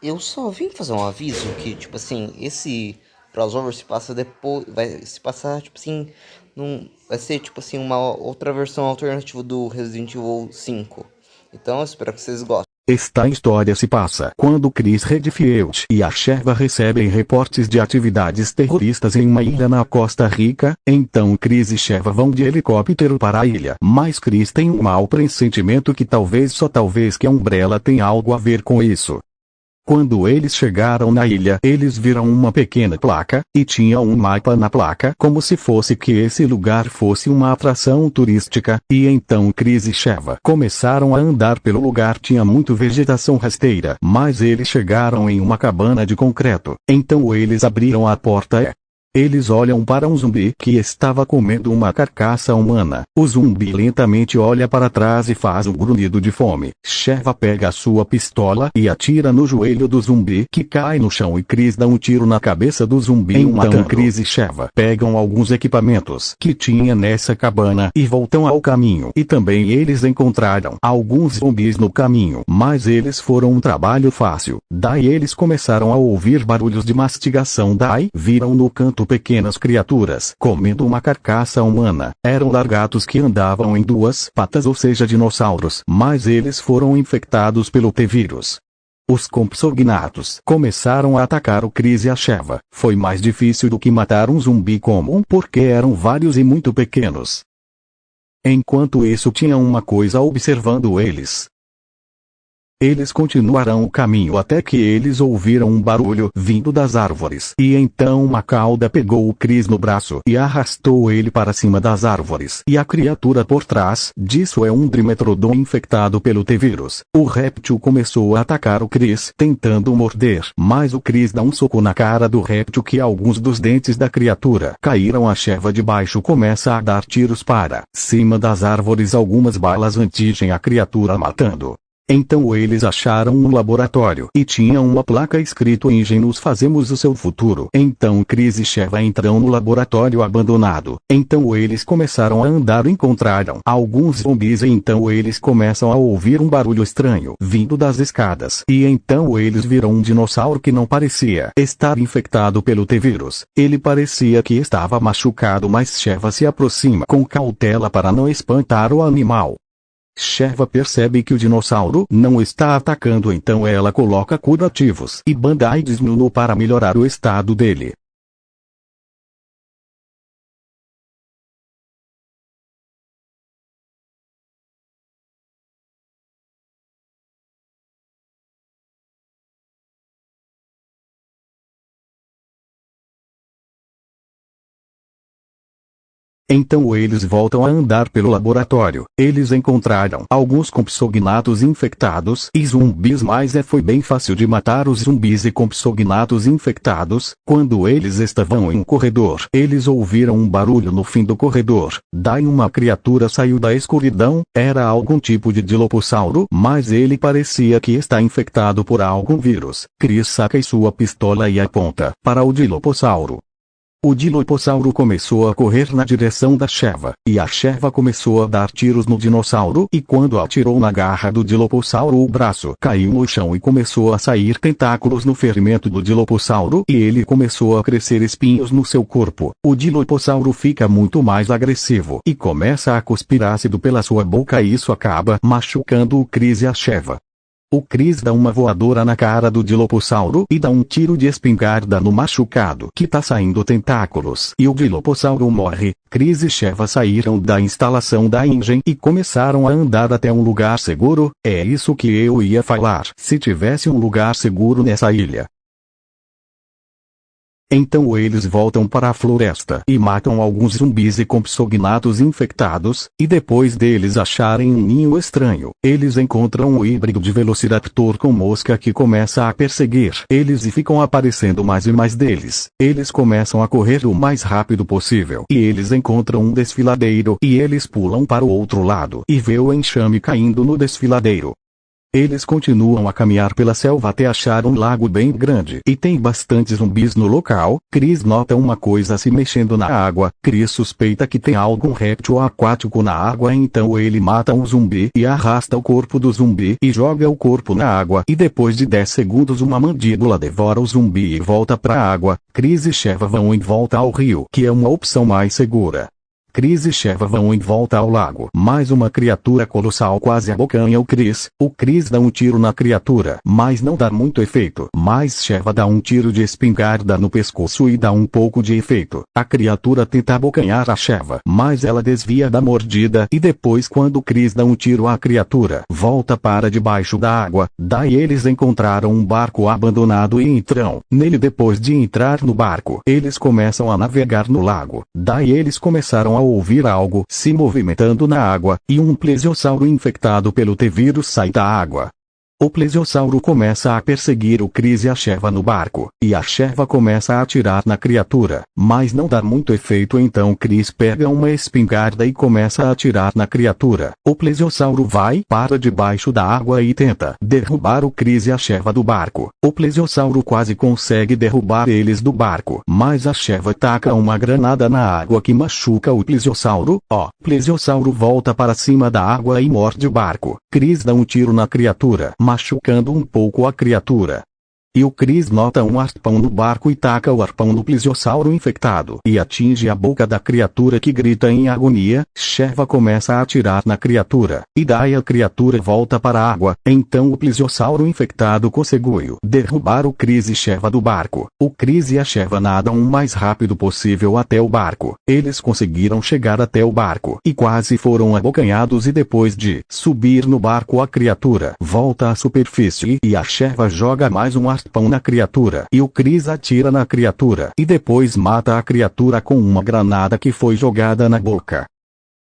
Eu só vim fazer um aviso que, tipo assim, esse crossover se passa depois. Vai se passar, tipo assim. Vai ser, tipo assim, uma outra versão alternativa do Resident Evil 5. Então eu espero que vocês gostem. Esta história se passa quando Chris Redfield e a Sheva recebem reportes de atividades terroristas em uma ilha na Costa Rica, então Chris e Sheva vão de helicóptero para a ilha. Mas Chris tem um mau pressentimento que só talvez que a Umbrella tenha algo a ver com isso. Quando eles chegaram na ilha, eles viram uma pequena placa, e tinha um mapa na placa como se fosse que esse lugar fosse uma atração turística, e então Chris e Sheva começaram a andar pelo lugar. Tinha muito vegetação rasteira, mas eles chegaram em uma cabana de concreto, então eles abriram a porta e eles olham para um zumbi que estava comendo uma carcaça humana. O zumbi lentamente olha para trás e faz um grunhido de fome. Sheva pega a sua pistola e atira no joelho do zumbi que cai no chão e Chris dá um tiro na cabeça do zumbi. Então Chris e Sheva pegam alguns equipamentos que tinha nessa cabana e voltam ao caminho. E também eles encontraram alguns zumbis no caminho, mas eles foram um trabalho fácil. Daí eles começaram a ouvir barulhos de mastigação. Daí viram no canto pequenas criaturas comendo uma carcaça humana. Eram lagartos que andavam em duas patas, ou seja, dinossauros, mas eles foram infectados pelo T-vírus. Os compsognatos começaram a atacar o Chris e a Sheva. Foi mais difícil do que matar um zumbi comum porque eram vários e muito pequenos. Enquanto isso, tinha uma coisa observando eles. Eles continuaram o caminho até que eles ouviram um barulho vindo das árvores. E então uma cauda pegou o Chris no braço e arrastou ele para cima das árvores. E a criatura por trás disso é um Dimetrodon infectado pelo T-vírus. O réptil começou a atacar o Chris, tentando morder. Mas o Chris dá um soco na cara do réptil que alguns dos dentes da criatura caíram. A Sheva de baixo começa a dar tiros para cima das árvores. Algumas balas atingem a criatura matando. Então eles acharam um laboratório e tinha uma placa escrito "Engenhos fazemos o seu futuro". Então Chris e Sheva entram no laboratório abandonado. Então eles começaram a andar e encontraram alguns zumbis. E então eles começam a ouvir um barulho estranho vindo das escadas. E então eles viram um dinossauro que não parecia estar infectado pelo T-vírus. Ele parecia que estava machucado, mas Sheva se aproxima com cautela para não espantar o animal. Sheva percebe que o dinossauro não está atacando, então ela coloca curativos e band-aids no para melhorar o estado dele. Então eles voltam a andar pelo laboratório. Eles encontraram alguns compsognatos infectados e zumbis, mas foi bem fácil de matar os zumbis e compsognatos infectados. Quando eles estavam em um corredor, eles ouviram um barulho no fim do corredor. Daí uma criatura saiu da escuridão. Era algum tipo de dilopossauro, mas ele parecia que está infectado por algum vírus. Chris saca sua pistola e aponta para o dilopossauro. O dilopossauro começou a correr na direção da Sheva, e a Sheva começou a dar tiros no dinossauro, e quando atirou na garra do dilopossauro, o braço caiu no chão e começou a sair tentáculos no ferimento do dilopossauro, e ele começou a crescer espinhos no seu corpo. O dilopossauro fica muito mais agressivo e começa a cuspir ácido pela sua boca, e isso acaba machucando o Chris e a Sheva. O Chris dá uma voadora na cara do dilopossauro e dá um tiro de espingarda no machucado que tá saindo tentáculos. E o dilopossauro morre. Chris e Sheva saíram da instalação da engine e começaram a andar até um lugar seguro. É isso que eu ia falar. Se tivesse um lugar seguro nessa ilha. Então eles voltam para a floresta e matam alguns zumbis e compsognatos infectados, e depois deles acharem um ninho estranho, eles encontram um híbrido de Velociraptor com mosca que começa a perseguir eles e ficam aparecendo mais e mais deles. Eles começam a correr o mais rápido possível e eles encontram um desfiladeiro e eles pulam para o outro lado e vê o enxame caindo no desfiladeiro. Eles continuam a caminhar pela selva até achar um lago bem grande e tem bastante zumbis no local. Chris nota uma coisa se mexendo na água. Chris suspeita que tem algum réptil aquático na água, então ele mata um zumbi e arrasta o corpo do zumbi e joga o corpo na água, e depois de 10 segundos uma mandíbula devora o zumbi e volta para a água. Chris e Sheva vão em volta ao rio, que é uma opção mais segura. Chris e Sheva vão em volta ao lago. Mais uma criatura colossal quase abocanha o Chris. O Chris dá um tiro na criatura, mas não dá muito efeito. Mas Sheva dá um tiro de espingarda no pescoço e dá um pouco de efeito. A criatura tenta abocanhar a Sheva, mas ela desvia da mordida, e depois, quando Chris dá um tiro à criatura, volta para debaixo da água. Daí eles encontraram um barco abandonado e entram nele. Depois de entrar no barco, eles começam a navegar no lago. Daí eles começaram a ouvir algo se movimentando na água, e um plesiosauro infectado pelo T-vírus sai da água. O plesiosauro começa a perseguir o Chris e a Sheva no barco, e a Sheva começa a atirar na criatura, mas não dá muito efeito, então Chris pega uma espingarda e começa a atirar na criatura. O plesiosauro vai para debaixo da água e tenta derrubar o Chris e a Sheva do barco. O plesiosauro quase consegue derrubar eles do barco, mas a Sheva taca uma granada na água que machuca o plesiosauro. O plesiosauro volta para cima da água e morde o barco. Chris dá um tiro na criatura, machucando um pouco a criatura. E o Chris nota um arpão no barco e taca o arpão no plesiosauro infectado e atinge a boca da criatura, que grita em agonia. Sheva começa a atirar na criatura, e daí a criatura volta para a água. Então o plesiosauro infectado conseguiu derrubar o Chris e Sheva do barco. O Chris e a Sheva nadam o mais rápido possível até o barco. Eles conseguiram chegar até o barco e quase foram abocanhados, e depois de subir no barco a criatura volta à superfície e a Sheva joga mais um arpão na criatura, e o Chris atira na criatura e depois mata a criatura com uma granada que foi jogada na boca.